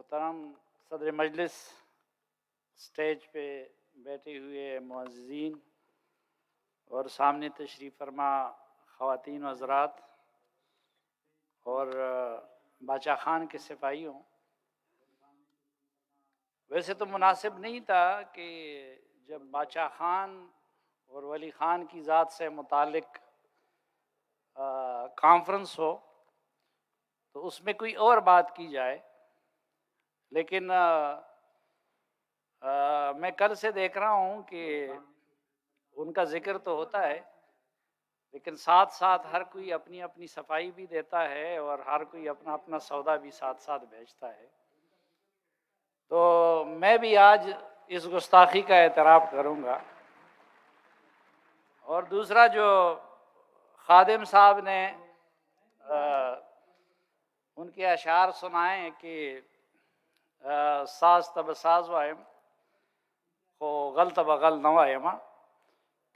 محترم صدر مجلس، اسٹیج پہ بیٹھے ہوئے معززین اور سامنے تشریف فرما خواتین و حضرات اور باچا خان کے سپاہیوں، ویسے تو مناسب نہیں تھا کہ جب باچا خان اور ولی خان کی ذات سے متعلق کانفرنس ہو تو اس میں کوئی اور بات کی جائے، لیکن میں کل سے دیکھ رہا ہوں کہ ان کا ذکر تو ہوتا ہے، لیکن ساتھ ساتھ ہر کوئی اپنی اپنی صفائی بھی دیتا ہے اور ہر کوئی اپنا اپنا سودا بھی ساتھ ساتھ بھیجتا ہے۔ تو میں بھی آج اس گستاخی کا اعتراف کروں گا۔ اور دوسرا، جو خادم صاحب نے ان کے اشعار سنائے کہ ساز تب ساز وائم کو غل تب غل نوائمہ،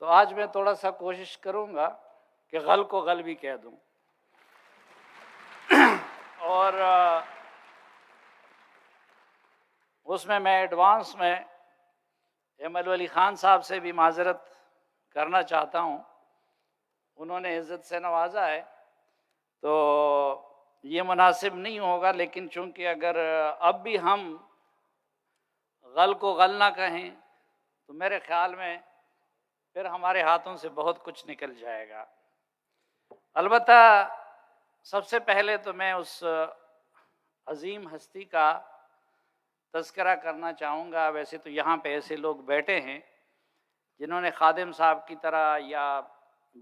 تو آج میں تھوڑا سا کوشش کروں گا کہ غل کو غل بھی کہہ دوں۔ اور اس میں ایڈوانس میں احمد ولی خان صاحب سے بھی معذرت کرنا چاہتا ہوں، انہوں نے عزت سے نوازا ہے تو یہ مناسب نہیں ہوگا، لیکن چونکہ اگر اب بھی ہم غل کو غل نہ کہیں تو میرے خیال میں پھر ہمارے ہاتھوں سے بہت کچھ نکل جائے گا۔ البتہ سب سے پہلے تو میں اس عظیم ہستی کا تذکرہ کرنا چاہوں گا۔ ویسے تو یہاں پہ ایسے لوگ بیٹھے ہیں جنہوں نے خادم صاحب کی طرح یا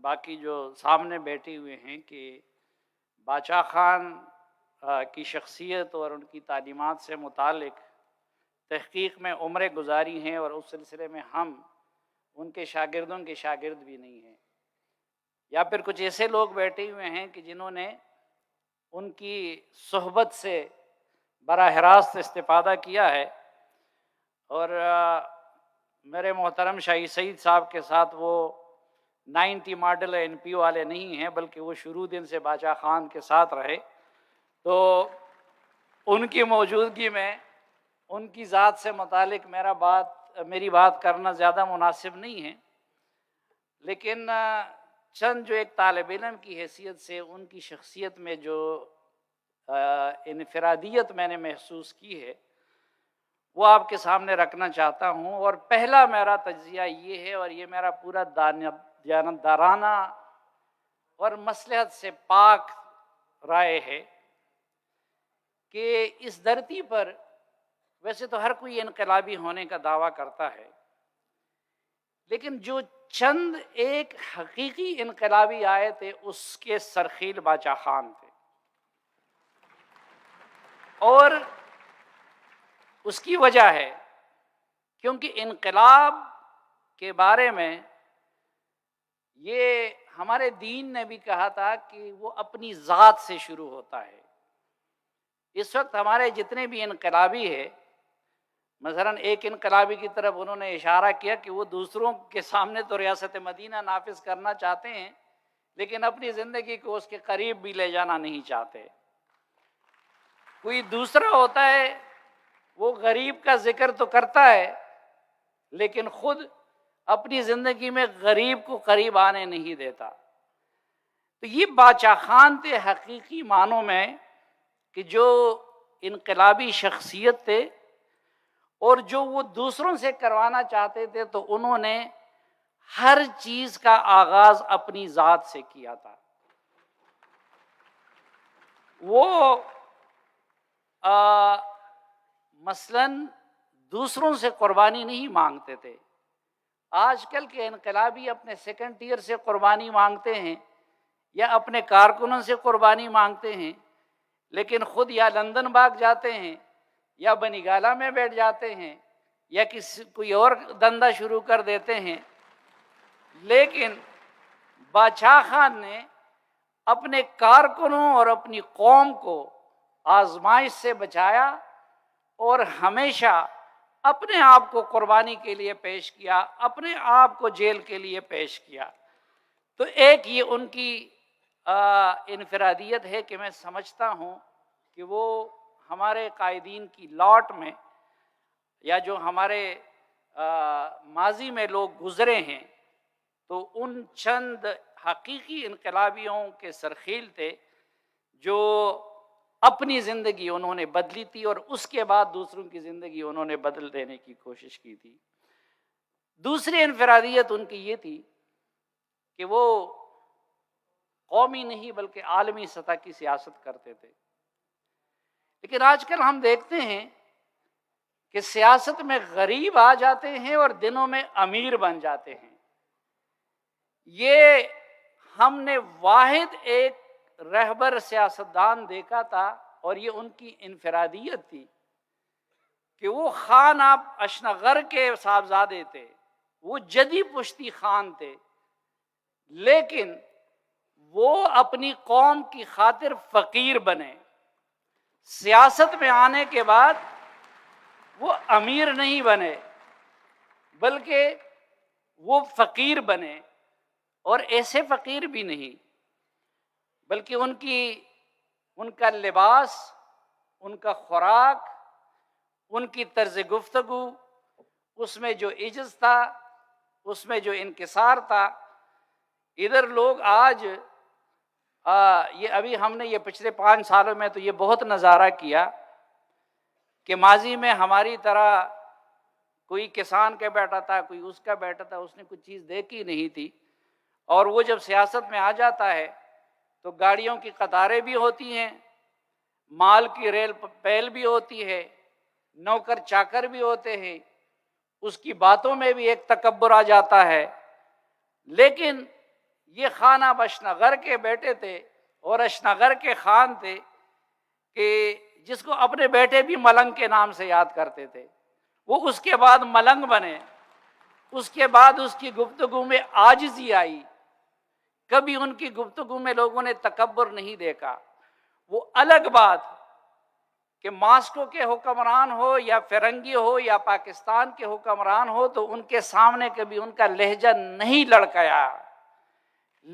باقی جو سامنے بیٹھے ہوئے ہیں کہ باچا خان کی شخصیت اور ان کی تعلیمات سے متعلق تحقیق میں عمریں گزاری ہیں، اور اس سلسلے میں ہم ان کے شاگردوں کے شاگرد بھی نہیں ہیں، یا پھر کچھ ایسے لوگ بیٹھے ہوئے ہیں کہ جنہوں نے ان کی صحبت سے براہ راست استفادہ کیا ہے۔ اور میرے محترم شاہی سعید صاحب کے ساتھ وہ 90 ماڈل این پی والے نہیں ہیں، بلکہ وہ شروع دن سے باچا خان کے ساتھ رہے، تو ان کی موجودگی میں ان کی ذات سے متعلق میری بات کرنا زیادہ مناسب نہیں ہے، لیکن چند جو ایک طالب علم کی حیثیت سے ان کی شخصیت میں جو انفرادیت میں نے محسوس کی ہے وہ آپ کے سامنے رکھنا چاہتا ہوں۔ اور پہلا میرا تجزیہ یہ ہے، اور یہ میرا پورا دیانتدارانہ اور مصلحت سے پاک رائے ہے، کہ اس دھرتی پر ویسے تو ہر کوئی انقلابی ہونے کا دعویٰ کرتا ہے، لیکن جو چند ایک حقیقی انقلابی آئے تھے اس کے سرخیل باچا خان تھے، اور اس کی وجہ ہے کیونکہ انقلاب کے بارے میں یہ ہمارے دین نے بھی کہا تھا کہ وہ اپنی ذات سے شروع ہوتا ہے۔ اس وقت ہمارے جتنے بھی انقلابی ہیں، مثلا ایک انقلابی کی طرف انہوں نے اشارہ کیا کہ وہ دوسروں کے سامنے تو ریاست مدینہ نافذ کرنا چاہتے ہیں، لیکن اپنی زندگی کو اس کے قریب بھی لے جانا نہیں چاہتے۔ کوئی دوسرا ہوتا ہے وہ غریب کا ذکر تو کرتا ہے، لیکن خود اپنی زندگی میں غریب کو قریب آنے نہیں دیتا۔ تو یہ باچا خان تھے حقیقی معنوں میں، کہ جو انقلابی شخصیت تھے، اور جو وہ دوسروں سے کروانا چاہتے تھے تو انہوں نے ہر چیز کا آغاز اپنی ذات سے کیا تھا۔ وہ مثلاً دوسروں سے قربانی نہیں مانگتے تھے۔ آج کل کے انقلابی اپنے سیکنڈ ٹیئر سے قربانی مانگتے ہیں یا اپنے کارکنوں سے قربانی مانگتے ہیں، لیکن خود یا لندن بھاگ جاتے ہیں یا بنی گالہ میں بیٹھ جاتے ہیں یا کوئی اور دندہ شروع کر دیتے ہیں۔ لیکن باچا خان نے اپنے کارکنوں اور اپنی قوم کو آزمائش سے بچایا اور ہمیشہ اپنے آپ کو قربانی کے لیے پیش کیا، اپنے آپ کو جیل کے لیے پیش کیا۔ تو ایک یہ ان کی انفرادیت ہے کہ میں سمجھتا ہوں کہ وہ ہمارے قائدین کی لاٹ میں یا جو ہمارے ماضی میں لوگ گزرے ہیں تو ان چند حقیقی انقلابیوں کے سرخیل تھے جو اپنی زندگی انہوں نے بدلی تھی اور اس کے بعد دوسروں کی زندگی انہوں نے بدل دینے کی کوشش کی تھی۔ دوسری انفرادیت ان کی یہ تھی کہ وہ قومی نہیں بلکہ عالمی سطح کی سیاست کرتے تھے۔ لیکن آج کل ہم دیکھتے ہیں کہ سیاست میں غریب آ جاتے ہیں اور دنوں میں امیر بن جاتے ہیں۔ یہ ہم نے واحد ایک رہبر سیاستدان دیکھا تھا اور یہ ان کی انفرادیت تھی کہ وہ خان آپ اشنغر کے صاحبزادے تھے، وہ جدی پشتی خان تھے، لیکن وہ اپنی قوم کی خاطر فقیر بنے۔ سیاست میں آنے کے بعد وہ امیر نہیں بنے بلکہ وہ فقیر بنے، اور ایسے فقیر بھی نہیں بلکہ ان کا لباس، ان کا خوراک، ان کی طرز گفتگو، اس میں جو عجز تھا، اس میں جو انکسار تھا۔ ادھر لوگ آج یہ ابھی ہم نے یہ پچھلے 5 سالوں میں تو یہ بہت نظارہ کیا کہ ماضی میں ہماری طرح کوئی کسان کا بیٹا تھا، کوئی اس کا بیٹا تھا، اس نے کچھ چیز دیکھی نہیں تھی، اور وہ جب سیاست میں آ جاتا ہے تو گاڑیوں کی قطاریں بھی ہوتی ہیں، مال کی ریل پیل بھی ہوتی ہے، نوکر چاکر بھی ہوتے ہیں، اس کی باتوں میں بھی ایک تکبر آ جاتا ہے۔ لیکن یہ خان اب اشنغر کے بیٹے تھے اور اشنغر کے خان تھے کہ جس کو اپنے بیٹے بھی ملنگ کے نام سے یاد کرتے تھے، وہ اس کے بعد ملنگ بنے۔ اس کے بعد اس کی گفتگو میں عاجزی آئی، کبھی ان کی گفتگو میں لوگوں نے تکبر نہیں دیکھا۔ وہ الگ بات کہ ماسکو کے حکمران ہو یا فرنگی ہو یا پاکستان کے حکمران ہو تو ان کے سامنے کبھی ان کا لہجہ نہیں لڑکایا،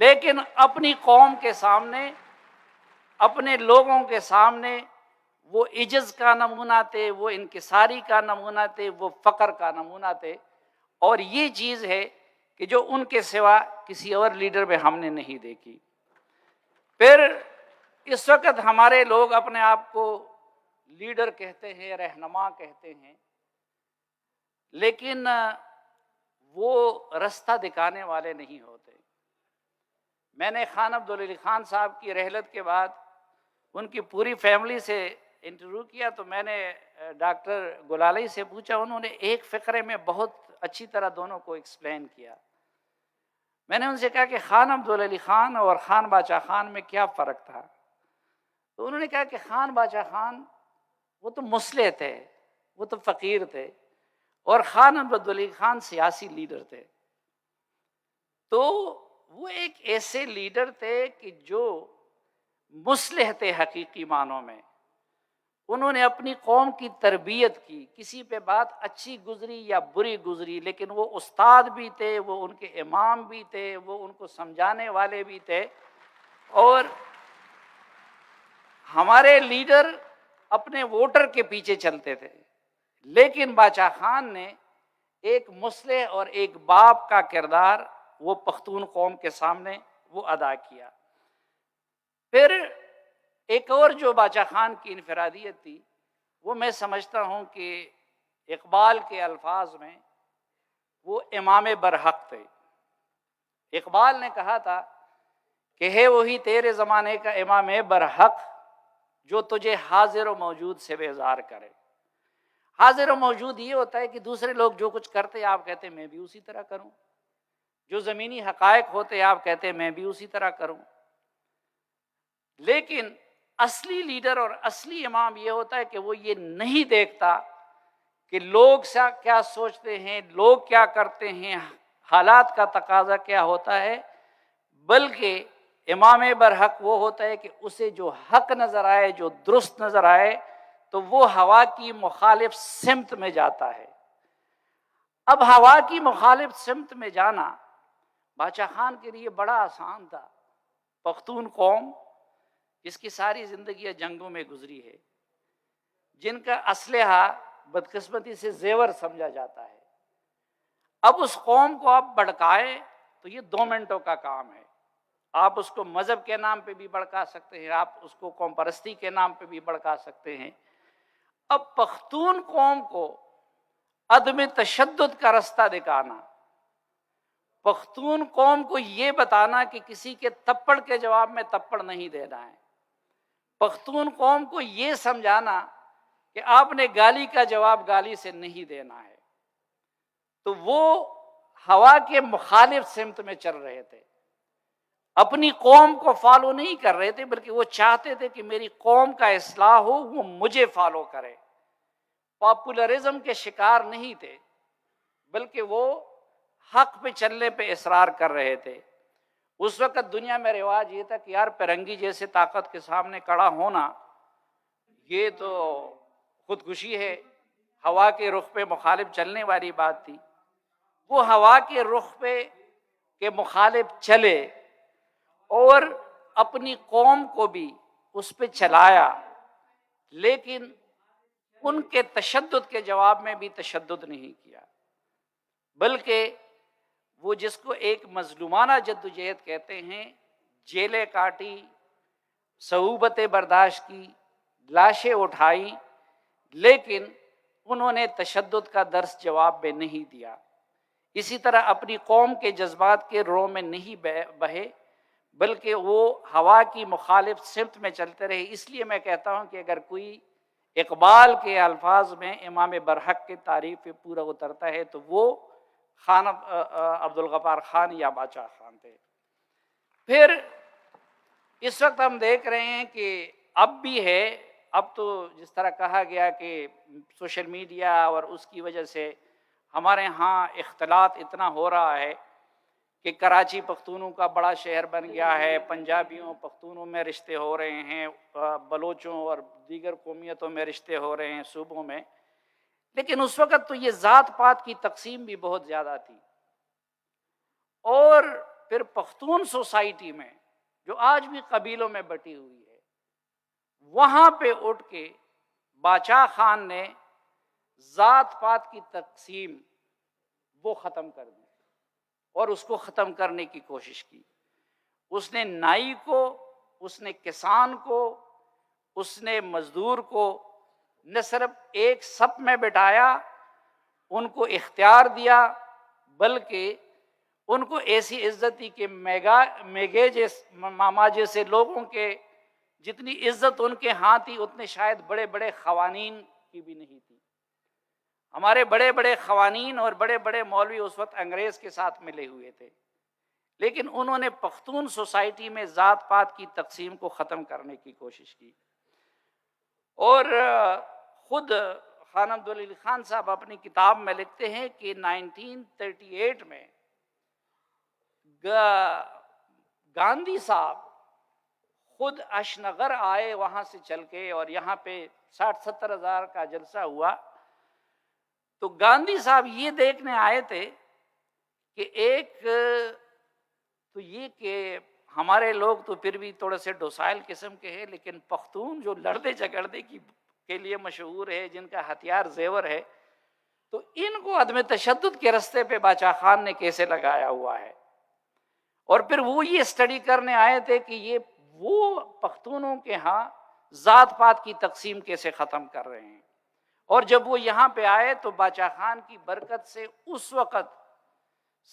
لیکن اپنی قوم کے سامنے، اپنے لوگوں کے سامنے وہ عجز کا نمونہ تھے، وہ انکساری کا نمونہ تھے، وہ فقر کا نمونہ تھے۔ اور یہ چیز ہے کہ جو ان کے سوا کسی اور لیڈر میں ہم نے نہیں دیکھی۔ پھر اس وقت ہمارے لوگ اپنے آپ کو لیڈر کہتے ہیں، رہنما کہتے ہیں، لیکن وہ رستہ دکھانے والے نہیں ہوتے۔ میں نے خان عبدالعلی خان صاحب کی رحلت کے بعد ان کی پوری فیملی سے انٹرویو کیا تو میں نے ڈاکٹر گلالی سے پوچھا، انہوں نے ایک فقرے میں بہت اچھی طرح دونوں کو ایکسپلین کیا۔ میں نے ان سے کہا کہ خان عبدالعلی خان اور خان باچا خان میں کیا فرق تھا؟ تو انہوں نے کہا کہ خان باچا خان وہ تو مصلح تھے، وہ تو فقیر تھے، اور خان عبدالعلی خان سیاسی لیڈر تھے۔ تو وہ ایک ایسے لیڈر تھے کہ جو مصلح تھے حقیقی معنوں میں۔ انہوں نے اپنی قوم کی تربیت کی، کسی پہ بات اچھی گزری یا بری گزری، لیکن وہ استاد بھی تھے، وہ ان کے امام بھی تھے، وہ ان کو سمجھانے والے بھی تھے۔ اور ہمارے لیڈر اپنے ووٹر کے پیچھے چلتے تھے، لیکن باچا خان نے ایک مصلح اور ایک باپ کا کردار وہ پختون قوم کے سامنے وہ ادا کیا۔ پھر ایک اور جو باچا خان کی انفرادیت تھی، وہ میں سمجھتا ہوں کہ اقبال کے الفاظ میں وہ امام برحق تھے۔ اقبال نے کہا تھا کہ ہے وہی تیرے زمانے کا امام برحق جو تجھے حاضر و موجود سے بیزار کرے۔ حاضر و موجود یہ ہوتا ہے کہ دوسرے لوگ جو کچھ کرتے آپ کہتے میں بھی اسی طرح کروں، جو زمینی حقائق ہوتے آپ کہتے میں بھی اسی طرح کروں۔ لیکن اصلی لیڈر اور اصلی امام یہ ہوتا ہے کہ وہ یہ نہیں دیکھتا کہ لوگ کیا سوچتے ہیں، لوگ کیا کرتے ہیں، حالات کا تقاضا کیا ہوتا ہے، بلکہ امام برحق وہ ہوتا ہے کہ اسے جو حق نظر آئے، جو درست نظر آئے تو وہ ہوا کی مخالف سمت میں جاتا ہے۔ اب ہوا کی مخالف سمت میں جانا باچا خان کے لیے بڑا آسان تھا۔ پختون قوم جس کی ساری زندگی جنگوں میں گزری ہے، جن کا اسلحہ بدقسمتی سے زیور سمجھا جاتا ہے، اب اس قوم کو آپ بھڑکائیں تو یہ 2 منٹوں کا کام ہے۔ آپ اس کو مذہب کے نام پہ بھی بھڑکا سکتے ہیں، آپ اس کو قوم پرستی کے نام پہ بھی بھڑکا سکتے ہیں۔ اب پختون قوم کو عدم تشدد کا رستہ دکھانا، پختون قوم کو یہ بتانا کہ کسی کے تپڑ کے جواب میں تپڑ نہیں دینا ہے، پختون قوم کو یہ سمجھانا کہ آپ نے گالی کا جواب گالی سے نہیں دینا ہے، تو وہ ہوا کے مخالف سمت میں چل رہے تھے، اپنی قوم کو فالو نہیں کر رہے تھے، بلکہ وہ چاہتے تھے کہ میری قوم کا اصلاح ہو، وہ مجھے فالو کرے۔ پاپولرزم کے شکار نہیں تھے، بلکہ وہ حق پہ چلنے پہ اصرار کر رہے تھے۔ اس وقت دنیا میں رواج یہ تھا کہ یار فرنگی جیسے طاقت کے سامنے کھڑا ہونا یہ تو خودکشی ہے، ہوا کے رخ پہ مخالف چلنے والی بات تھی۔ وہ ہوا کے رخ پہ کے مخالف چلے اور اپنی قوم کو بھی اس پہ چلایا، لیکن ان کے تشدد کے جواب میں بھی تشدد نہیں کیا، بلکہ وہ جس کو ایک مظلومانہ جدوجہد کہتے ہیں، جیلیں کاٹی، صعوبتیں برداشت کی، لاشیں اٹھائی، لیکن انہوں نے تشدد کا درس جواب میں نہیں دیا۔ اسی طرح اپنی قوم کے جذبات کے رو میں نہیں بہے، بلکہ وہ ہوا کی مخالف سمت میں چلتے رہے۔ اس لیے میں کہتا ہوں کہ اگر کوئی اقبال کے الفاظ میں امام برحق کی تعریف پہ پورا اترتا ہے تو وہ خان عبدالغفار خان یا باچا خان تھے۔ پھر اس وقت ہم دیکھ رہے ہیں کہ اب بھی ہے، اب تو جس طرح کہا گیا کہ سوشل میڈیا اور اس کی وجہ سے ہمارے ہاں اختلاط اتنا ہو رہا ہے کہ کراچی پختونوں کا بڑا شہر بن گیا ہے، پنجابیوں پختونوں میں رشتے ہو رہے ہیں، بلوچوں اور دیگر قومیتوں میں رشتے ہو رہے ہیں صوبوں میں، لیکن اس وقت تو یہ ذات پات کی تقسیم بھی بہت زیادہ تھی۔ اور پھر پختون سوسائٹی میں جو آج بھی قبیلوں میں بٹی ہوئی ہے، وہاں پہ اٹھ کے باچا خان نے ذات پات کی تقسیم وہ ختم کر دی اور اس کو ختم کرنے کی کوشش کی۔ اس نے نائی کو، اس نے کسان کو، اس نے مزدور کو نہ صرف ایک صف میں بٹھایا، ان کو اختیار دیا، بلکہ ان کو ایسی عزت دی کہ میگے ماما جیسے لوگوں کے جتنی عزت ان کے ہاں تھی اتنے شاید بڑے بڑے قوانین کی بھی نہیں تھی۔ ہمارے بڑے بڑے قوانین اور بڑے بڑے مولوی اس وقت انگریز کے ساتھ ملے ہوئے تھے، لیکن انہوں نے پختون سوسائٹی میں ذات پات کی تقسیم کو ختم کرنے کی کوشش کی۔ اور خود خان عبدالعلی خان صاحب اپنی کتاب میں لکھتے ہیں کہ 1938 میں گاندھی صاحب خود اشنگر آئے وہاں سے چل کے، اور یہاں پہ 60-70 ہزار کا جلسہ ہوا، تو گاندھی صاحب یہ دیکھنے آئے تھے کہ ایک تو یہ کہ ہمارے لوگ تو پھر بھی تھوڑے سے ڈوسائل قسم کے ہیں، لیکن پختون جو لڑنے جھگڑنے کے لیے مشہور ہے، جن کا ہتھیار زیور ہے، تو ان کو عدم تشدد کے رستے پہ باچا خان نے کیسے لگایا ہوا ہے۔ اور پھر وہ یہ اسٹڈی کرنے آئے تھے کہ یہ وہ پختونوں کے ہاں ذات پات کی تقسیم کیسے ختم کر رہے ہیں۔ اور جب وہ یہاں پہ آئے تو باچا خان کی برکت سے اس وقت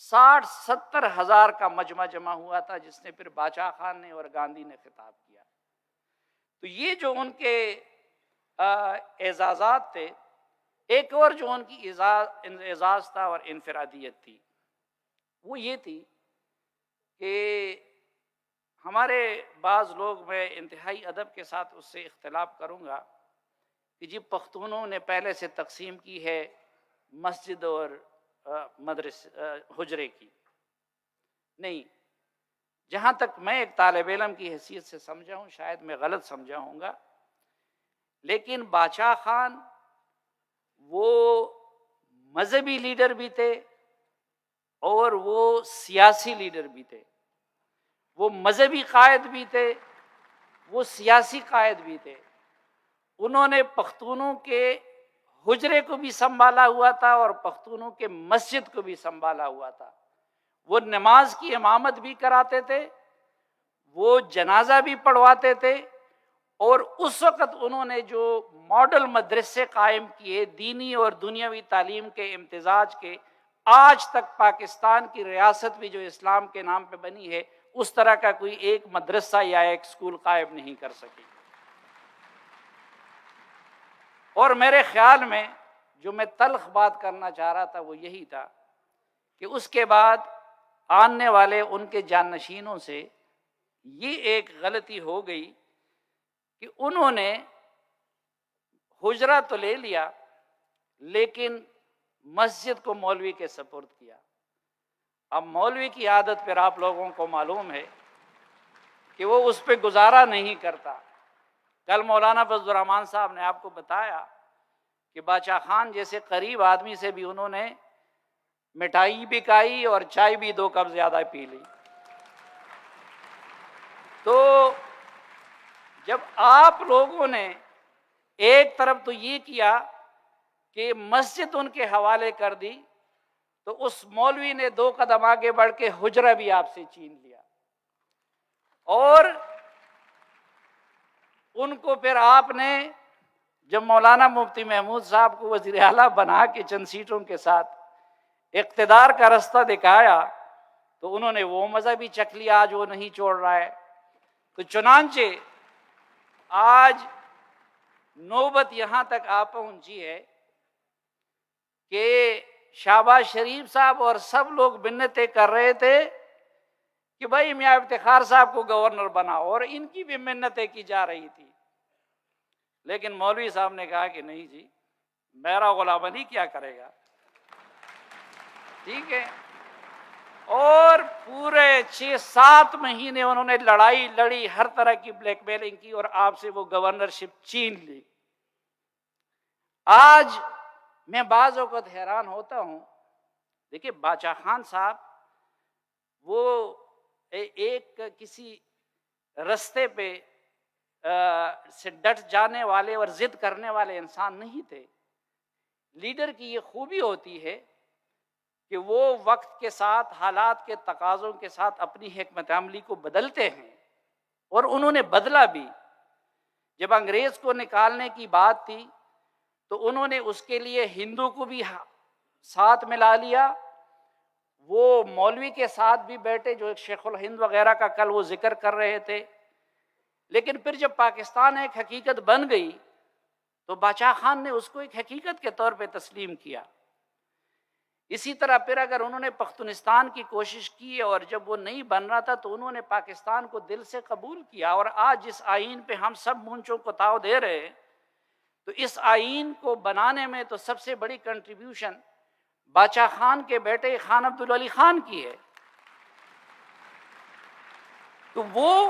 60-70 ہزار کا مجمع جمع ہوا تھا، جس نے پھر باچا خان نے اور گاندھی نے خطاب کیا۔ تو یہ جو ان کے اعزازات تھے، ایک اور جو ان کی اعزاز تھا اور انفرادیت تھی، وہ یہ تھی کہ ہمارے بعض لوگ، میں انتہائی ادب کے ساتھ اس سے اختلاف کروں گا کہ جی پختونوں نے پہلے سے تقسیم کی ہے مسجد اور مدرسے حجرے کی، نہیں، جہاں تک میں ایک طالب علم کی حیثیت سے سمجھا ہوں، شاید میں غلط سمجھا ہوں گا، لیکن باچا خان وہ مذہبی لیڈر بھی تھے اور وہ سیاسی لیڈر بھی تھے، وہ مذہبی قائد بھی تھے، وہ سیاسی قائد بھی تھے۔ انہوں نے پختونوں کے حجرے کو بھی سنبھالا ہوا تھا اور پختونوں کے مسجد کو بھی سنبھالا ہوا تھا. وہ نماز کی امامت بھی کراتے تھے, وہ جنازہ بھی پڑھواتے تھے, اور اس وقت انہوں نے جو ماڈل مدرسے قائم کیے دینی اور دنیاوی تعلیم کے امتزاج کے, آج تک پاکستان کی ریاست بھی جو اسلام کے نام پہ بنی ہے اس طرح کا کوئی ایک مدرسہ یا ایک اسکول قائم نہیں کر سکی. اور میرے خیال میں جو میں تلخ بات کرنا چاہ رہا تھا وہ یہی تھا کہ اس کے بعد آنے والے ان کے جانشینوں سے یہ ایک غلطی ہو گئی کہ انہوں نے حجرہ تو لے لیا لیکن مسجد کو مولوی کے سپرد کیا. اب مولوی کی عادت پھر آپ لوگوں کو معلوم ہے کہ وہ اس پہ گزارا نہیں کرتا. کل مولانا فضل الرحمان صاحب نے آپ کو بتایا کہ باچا خان جیسے قریب آدمی سے بھی انہوں نے مٹھائی بھی کھائی اور چائے بھی 2 کپ زیادہ پی لی. تو جب آپ لوگوں نے ایک طرف تو یہ کیا کہ مسجد ان کے حوالے کر دی, تو اس مولوی نے 2 قدم آگے بڑھ کے حجرہ بھی آپ سے چھین لیا, اور ان کو پھر آپ نے جب مولانا مفتی محمود صاحب کو وزیر اعلیٰ بنا کے چند سیٹوں کے ساتھ اقتدار کا رستہ دکھایا تو انہوں نے وہ مزہ بھی چکھ لیا, آج وہ نہیں چھوڑ رہا ہے. تو چنانچہ آج نوبت یہاں تک آ پہنچی ہے کہ شہباز شریف صاحب اور سب لوگ منتیں کر رہے تھے کہ بھائی میاں افتخار صاحب کو گورنر بناؤ, اور ان کی بھی منتیں کی جا رہی تھی. لیکن مولوی صاحب نے کہا کہ نہیں جی, میرا غلام علی کیا کرے گا, ٹھیک ہے. اور پورے 6-7 مہینے انہوں نے لڑائی لڑی, ہر طرح کی بلیک میلنگ کی, اور آپ سے وہ گورنرشپ چھین لی. آج میں بعض اوقات حیران ہوتا ہوں, دیکھیے باچا خان صاحب وہ ایک کسی رستے پہ سے ڈٹ جانے والے اور ضد کرنے والے انسان نہیں تھے. لیڈر کی یہ خوبی ہوتی ہے کہ وہ وقت کے ساتھ حالات کے تقاضوں کے ساتھ اپنی حکمت عملی کو بدلتے ہیں, اور انہوں نے بدلا بھی. جب انگریز کو نکالنے کی بات تھی تو انہوں نے اس کے لیے ہندو کو بھی ساتھ ملا لیا, وہ مولوی کے ساتھ بھی بیٹھے جو ایک شیخ الہند وغیرہ کا کل وہ ذکر کر رہے تھے. لیکن پھر جب پاکستان ایک حقیقت بن گئی تو باچا خان نے اس کو ایک حقیقت کے طور پہ تسلیم کیا. اسی طرح پھر اگر انہوں نے پختونستان کی کوشش کی اور جب وہ نہیں بن رہا تھا تو انہوں نے پاکستان کو دل سے قبول کیا, اور آج جس آئین پہ ہم سب مونچوں کو تاؤ دے رہے ہیں تو اس آئین کو بنانے میں تو سب سے بڑی کنٹریبیوشن باچا خان کے بیٹے خان عبدالولی خان کی ہے. تو وہ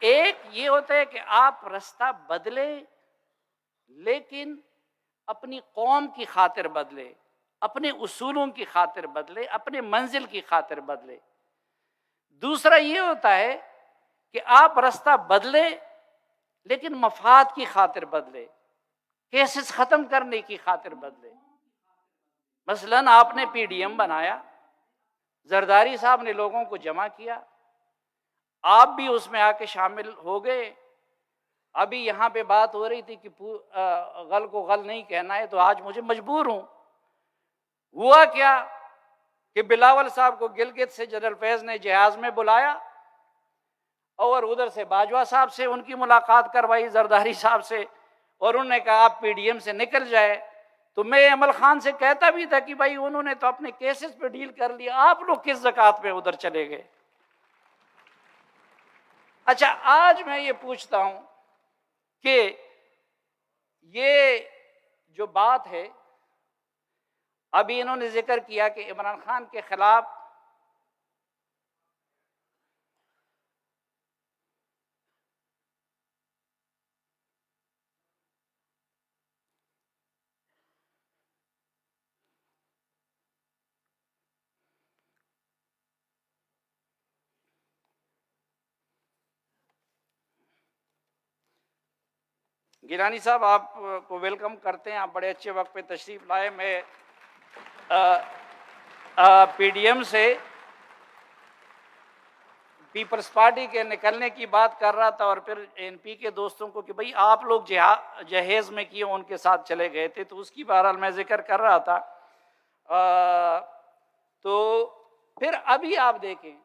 ایک یہ ہوتا ہے کہ آپ رستہ بدلے لیکن اپنی قوم کی خاطر بدلے, اپنے اصولوں کی خاطر بدلے, اپنے منزل کی خاطر بدلے. دوسرا یہ ہوتا ہے کہ آپ رستہ بدلے لیکن مفاد کی خاطر بدلے, کیسز ختم کرنے کی خاطر بدلے. مثلاً آپ نے پی ڈی ایم بنایا, زرداری صاحب نے لوگوں کو جمع کیا, آپ بھی اس میں آ کے شامل ہو گئے. ابھی یہاں پہ بات ہو رہی تھی کہ غل کو غل نہیں کہنا ہے, تو آج مجھے مجبور ہوں. ہوا کیا کہ بلاول صاحب کو گلگت سے جنرل فیض نے جہاز میں بلایا, اور ادھر سے باجوہ صاحب سے ان کی ملاقات کروائی, زرداری صاحب سے, اور انہوں نے کہا آپ پی ڈی ایم سے نکل جائے. تو میں عمل خان سے کہتا بھی تھا کہ بھائی انہوں نے تو اپنے کیسز پہ ڈیل کر لیا, آپ لوگ کس زکوٰۃ پہ ادھر چلے گئے. اچھا, آج میں یہ پوچھتا ہوں کہ یہ جو بات ہے ابھی انہوں نے ذکر کیا کہ عمران خان کے خلاف گیلانی صاحب آپ کو ویلکم کرتے ہیں, آپ بڑے اچھے وقت پہ تشریف لائے. میں پی ڈی ایم سے پیپلز پارٹی کے نکلنے کی بات کر رہا تھا, اور پھر این پی کے دوستوں کو کہ بھئی آپ لوگ جہیز میں کیوں ان کے ساتھ چلے گئے تھے, تو اس کی بہرحال میں ذکر کر رہا تھا. تو پھر ابھی آپ دیکھیں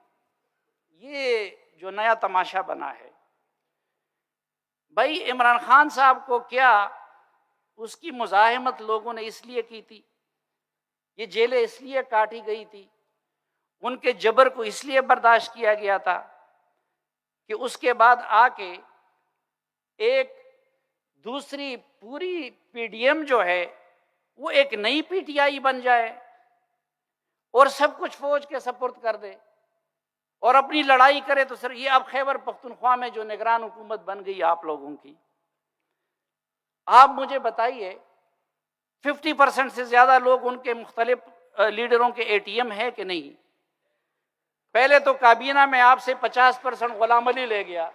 یہ جو نیا تماشا بنا ہے, بھائی عمران خان صاحب کو کیا اس کی مزاحمت لوگوں نے اس لیے کی تھی, یہ جیلیں اس لیے کاٹی گئی تھی, ان کے جبر کو اس لیے برداشت کیا گیا تھا کہ اس کے بعد آ کے ایک دوسری پوری پی ڈی ایم جو ہے وہ ایک نئی پی ٹی آئی بن جائے اور سب کچھ فوج کے سپرد کر دے اور اپنی لڑائی کرے. تو سر یہ اب خیبر پختونخوا میں جو نگران حکومت بن گئی آپ لوگوں کی, آپ مجھے بتائیے 50% سے زیادہ لوگ ان کے مختلف لیڈروں کے اے ٹی ایم ہے کہ نہیں؟ پہلے تو کابینہ میں آپ سے 50% غلام علی لے گیا,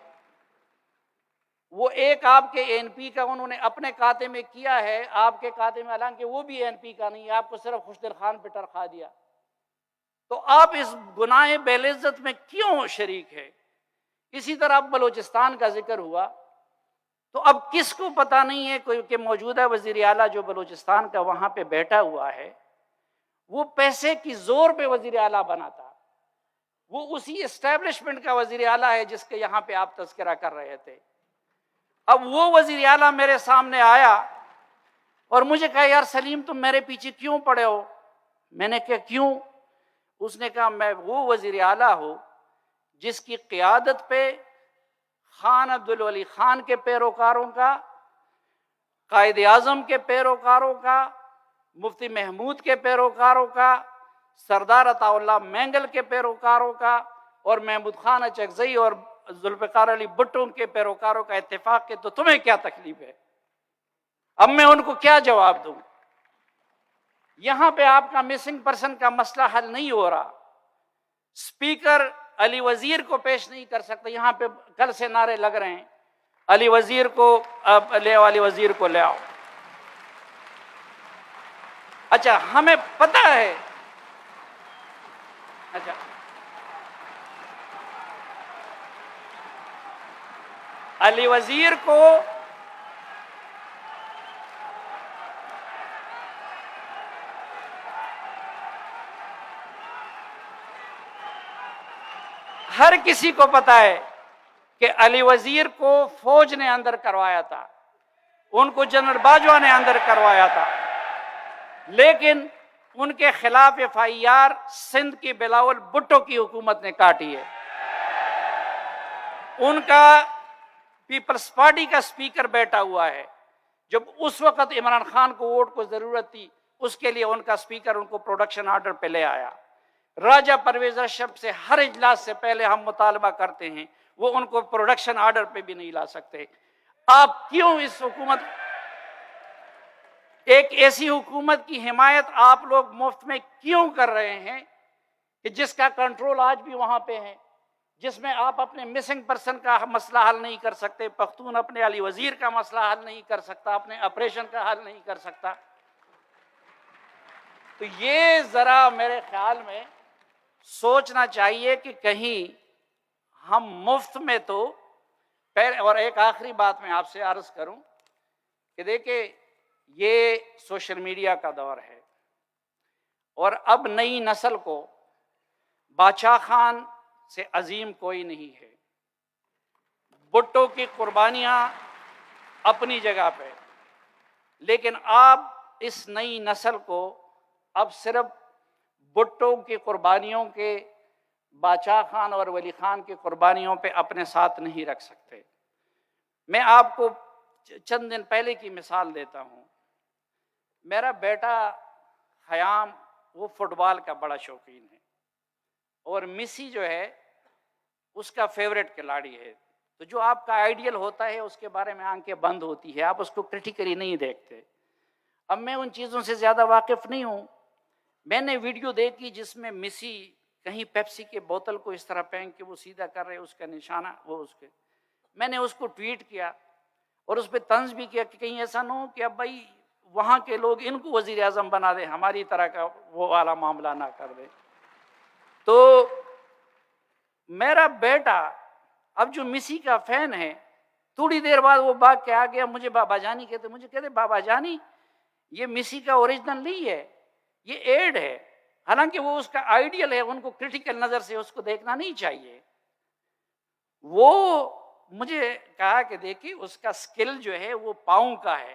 وہ ایک آپ کے این پی کا انہوں نے اپنے کھاتے میں کیا ہے, آپ کے کھاتے میں, حالانکہ وہ بھی این پی کا نہیں, آپ کو صرف خوشدل خان پہ ٹرخا دیا. تو آپ اس گناہ بے عزت میں کیوں شریک ہے؟ اسی طرح اب بلوچستان کا ذکر ہوا, تو اب کس کو پتہ نہیں ہے کوئی کہ موجودہ وزیر اعلیٰ جو بلوچستان کا وہاں پہ بیٹھا ہوا ہے وہ پیسے کی زور پہ وزیر اعلیٰ بنا تھا, وہ اسی اسٹیبلشمنٹ کا وزیر اعلیٰ ہے جس کے یہاں پہ آپ تذکرہ کر رہے تھے. اب وہ وزیر اعلیٰ میرے سامنے آیا اور مجھے کہا یار سلیم تم میرے پیچھے کیوں پڑے ہو؟ میں نے کہا کیوں؟ اس نے کہا میں وہ وزیر اعلیٰ ہوں جس کی قیادت پہ خان عبدالولی خان کے پیروکاروں کا, قائد اعظم کے پیروکاروں کا, مفتی محمود کے پیروکاروں کا, سردار عطا اللہ مینگل کے پیروکاروں کا, اور محمود خان اچکزئی اور ذوالفقار علی بھٹو کے پیروکاروں کا اتفاق ہے. تو تمہیں کیا تکلیف ہے؟ اب میں ان کو کیا جواب دوں؟ یہاں پہ آپ کا مسنگ پرسن کا مسئلہ حل نہیں ہو رہا, اسپیکر علی وزیر کو پیش نہیں کر سکتا. یہاں پہ کل سے نعرے لگ رہے ہیں علی وزیر کو لے آؤ, علی وزیر کو لے آؤ. اچھا ہمیں پتہ ہے, اچھا علی وزیر کو ہر کسی کو پتا ہے کہ علی وزیر کو فوج نے اندر کروایا تھا, ان کو جنرل باجوہ نے اندر کروایا تھا, لیکن ان کے خلاف ایف آئی آر سندھ کی بلاول بھٹو کی حکومت نے کاٹی ہے. ان کا پیپلز پارٹی کا اسپیکر بیٹھا ہوا ہے, جب اس وقت عمران خان کو ووٹ کو ضرورت تھی اس کے لیے ان کا اسپیکر ان کو پروڈکشن آرڈر پہ لے آیا. راجہ پرویز اشرف سے ہر اجلاس سے پہلے ہم مطالبہ کرتے ہیں, وہ ان کو پروڈکشن آرڈر پہ بھی نہیں لا سکتے. آپ کیوں اس حکومت, ایک ایسی حکومت کی حمایت آپ لوگ مفت میں کیوں کر رہے ہیں کہ جس کا کنٹرول آج بھی وہاں پہ ہے, جس میں آپ اپنے مسنگ پرسن کا مسئلہ حل نہیں کر سکتے, پختون اپنے علی وزیر کا مسئلہ حل نہیں کر سکتا, اپنے آپریشن کا حل نہیں کر سکتا. تو یہ ذرا میرے خیال میں سوچنا چاہیے کہ کہیں ہم مفت میں تو اور ایک آخری بات میں آپ سے عرض کروں کہ دیکھیں یہ سوشل میڈیا کا دور ہے, اور اب نئی نسل کو باچا خان سے عظیم کوئی نہیں ہے. بھٹو کی قربانیاں اپنی جگہ پہ, لیکن آپ اس نئی نسل کو اب صرف بھٹو کی قربانیوں کے, باچا خان اور ولی خان کی قربانیوں پہ اپنے ساتھ نہیں رکھ سکتے. میں آپ کو چند دن پہلے کی مثال دیتا ہوں. میرا بیٹا خیام وہ فٹ بال کا بڑا شوقین ہے, اور میسی جو ہے اس کا فیوریٹ کھلاڑی ہے. تو جو آپ کا آئیڈیل ہوتا ہے اس کے بارے میں آنکھیں بند ہوتی ہے, آپ اس کو کرٹیکلی نہیں دیکھتے. اب میں ان چیزوں سے زیادہ واقف نہیں ہوں. میں نے ویڈیو دیکھی جس میں میسی کہیں پیپسی کے بوتل کو اس طرح پھینک کے وہ سیدھا کر رہے, اس کا نشانہ وہ اس کے, میں نے اس کو ٹویٹ کیا اور اس پہ طنز بھی کیا کہ کہیں ایسا نہ ہو کہ اب بھائی وہاں کے لوگ ان کو وزیر اعظم بنا دیں، ہماری طرح کا وہ والا معاملہ نہ کر دیں۔ تو میرا بیٹا اب جو میسی کا فین ہے، تھوڑی دیر بعد وہ بھاگ کے آ گیا، مجھے بابا جانی کہتے، مجھے کہتے بابا جانی یہ میسی کا اوریجنل نہیں ہے، یہ ایڈ ہے، حالانکہ وہ اس کا آئیڈیل ہے، ان کو کرٹیکل نظر سے اس کو دیکھنا نہیں چاہیے۔ وہ مجھے کہا کہ دیکھیے اس کا سکل جو ہے وہ پاؤں کا ہے،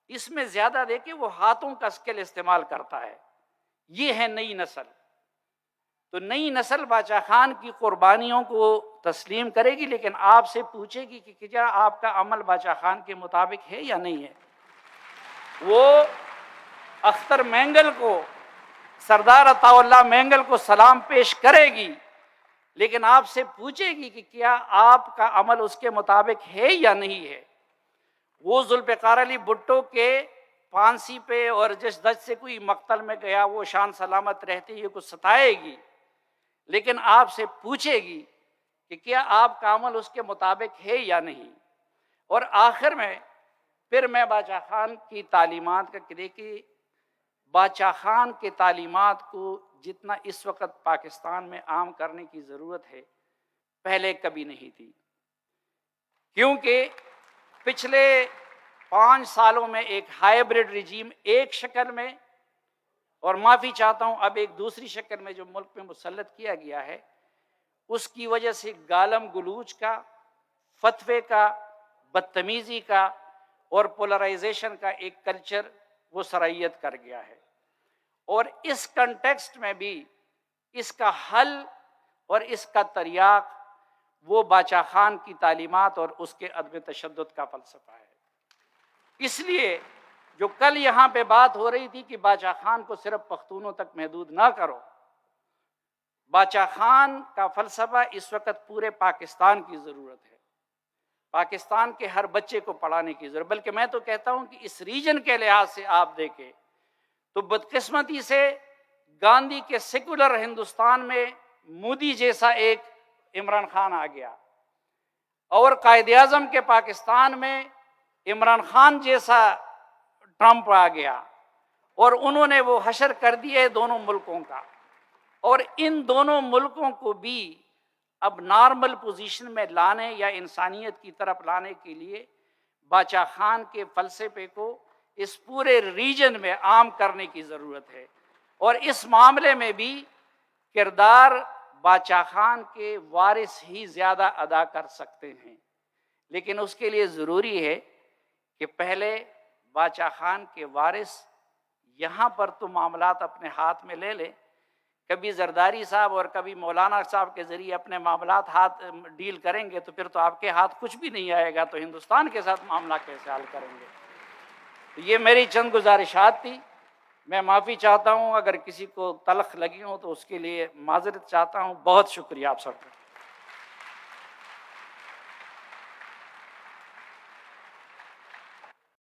اس میں زیادہ دیکھیں وہ ہاتھوں کا سکل استعمال کرتا ہے، یہ ہے نئی نسل۔ تو نئی نسل باچا خان کی قربانیوں کو تسلیم کرے گی، لیکن آپ سے پوچھے گی کہ کیا آپ کا عمل باچا خان کے مطابق ہے یا نہیں ہے۔ وہ اختر مینگل کو، سردار عطا اللہ مینگل کو سلام پیش کرے گی، لیکن آپ سے پوچھے گی کہ کیا آپ کا عمل اس کے مطابق ہے یا نہیں ہے۔ وہ ذوالفقار علی بھٹو کے پھانسی پہ اور جس دج سے کوئی مقتل میں گیا، وہ شان سلامت رہتے ہوئے کو ستائے گی، لیکن آپ سے پوچھے گی کہ کیا آپ کا عمل اس کے مطابق ہے یا نہیں۔ اور آخر میں پھر میں باچا خان کی تعلیمات کا کہ دیکھیے باچا خان کے تعلیمات کو جتنا اس وقت پاکستان میں عام کرنے کی ضرورت ہے، پہلے کبھی نہیں تھی، کیونکہ پچھلے 5 سالوں میں ایک ہائیبرڈ رجیم ایک شکل میں، اور معافی چاہتا ہوں اب ایک دوسری شکل میں جو ملک میں مسلط کیا گیا ہے، اس کی وجہ سے گالم گلوچ کا، فتوے کا، بدتمیزی کا اور پولرائزیشن کا ایک کلچر وہ سرائیت کر گیا ہے۔ اور اس کنٹیکسٹ میں بھی اس کا حل اور اس کا تریاق وہ باچا خان کی تعلیمات اور اس کے عدم تشدد کا فلسفہ ہے۔ اس لیے جو کل یہاں پہ بات ہو رہی تھی کہ باچا خان کو صرف پختونوں تک محدود نہ کرو، باچا خان کا فلسفہ اس وقت پورے پاکستان کی ضرورت ہے، پاکستان کے ہر بچے کو پڑھانے کی ضرورت، بلکہ میں تو کہتا ہوں کہ اس ریجن کے لحاظ سے آپ دیکھیں تو بدقسمتی سے گاندھی کے سیکولر ہندوستان میں مودی جیسا ایک عمران خان آ گیا، اور قائد اعظم کے پاکستان میں عمران خان جیسا ٹرمپ آ گیا، اور انہوں نے وہ حشر کر دیے دونوں ملکوں کا۔ اور ان دونوں ملکوں کو بھی اب نارمل پوزیشن میں لانے یا انسانیت کی طرف لانے کے لیے باچا خان کے فلسفے کو اس پورے ریجن میں عام کرنے کی ضرورت ہے، اور اس معاملے میں بھی کردار باچا خان کے وارث ہی زیادہ ادا کر سکتے ہیں، لیکن اس کے لیے ضروری ہے کہ پہلے باچا خان کے وارث یہاں پر تو معاملات اپنے ہاتھ میں لے لیں، کبھی زرداری صاحب اور کبھی مولانا صاحب کے ذریعے اپنے معاملات ہاتھ ڈیل کریں گے تو پھر تو آپ کے ہاتھ کچھ بھی نہیں آئے گا، تو ہندوستان کے ساتھ معاملہ کیسے حل کریں گے۔ تو یہ میری چند گزارشات تھی، میں معافی چاہتا ہوں اگر کسی کو تلخ لگی ہوں تو اس کے لیے معذرت چاہتا ہوں۔ بہت شکریہ آپ سب کا۔